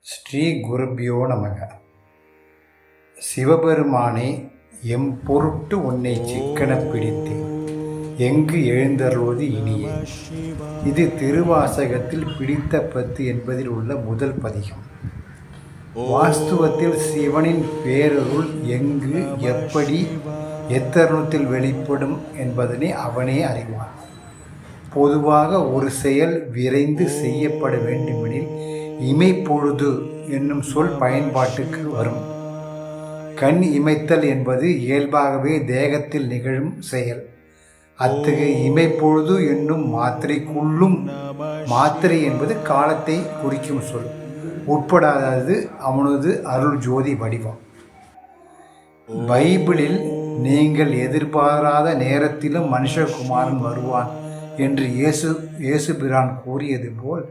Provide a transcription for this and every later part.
ஸ்ரீ குருபியோ நமக. சிவபெருமானே, எம்பொருட்டு உன்னை சிக்கனப் பிடித்தேன், எங்கு எழுந்தருள்வது இனியே. இது திருவாசகத்தில் பிடித்த பத்து என்பதில் உள்ள முதல் பதிகம். வாஸ்துவத்தில் சிவனின் பேரருள் எங்கு, எப்படி, எத்தருணத்தில் வெளிப்படும் என்பதனை அவனே அறிவான். பொதுவாக ஒரு செயல் விரைந்து செய்யப்பட வேண்டுமெனில் இமைப்பொழுது என்னும் சொல் பயன்பாட்டுக்கு வரும். கண் இமைத்தல் என்பது இயல்பாகவே தேகத்தில் நிகழும் செயல். அத்தகைய இமைப்பொழுது என்னும் மாத்திரைக்குள்ளும் மாத்திரை என்பது காலத்தை குறிக்கும் சொல் உட்படாதது அவனது அருள் ஜோதி வடிவம். பைபிளில் நீங்கள் எதிர்பாராத நேரத்திலும் மனுஷகுமாரன் வருவான் என்று இயேசு பிரான் கூறியது போல்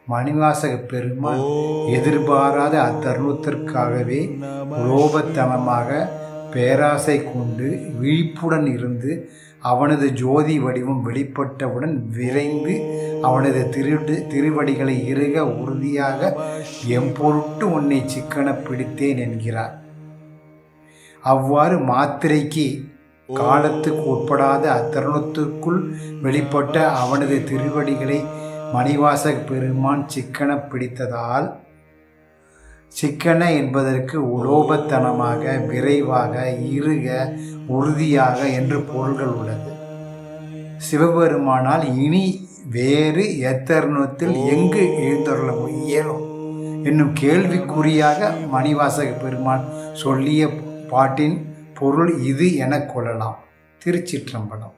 மணிவாசக பெருமான் எதிர்பாராத அத்தருணத்திற்காகவே லோபத்தனமாக பேராசை கொண்டு விழிப்புடன் இருந்து அவனது ஜோதி வடிவம் வெளிப்பட்டவுடன் விரைந்து அவனது திருவடிகளை இறுக உறுதியாக எம்பொருட்டு உன்னை சிக்கனப் பிடித்தேன் என்கிறார். அவ்வாறு மாத்திரைக்கு காலத்துக்கு உட்படாத அத்தருணத்திற்குள் வெளிப்பட்ட அவனது திருவடிகளை மணிவாசக பெருமான் சிக்கன பிடித்ததால், சிக்கன என்பதற்கு உலோபத்தனமாக, விரைவாக, இறுக, உறுதியாக என்று பொருள்கள் உள்ளது. சிவபெருமானால் இனி வேறு எத்தருணத்தில் எங்கு எழுந்தருள இயலும் என்னும் கேள்விக்குறியாக மணிவாசக பெருமான் சொல்லிய பாட்டின் பொருள் இது என கொள்ளலாம். திருச்சிற்றம்பலம்.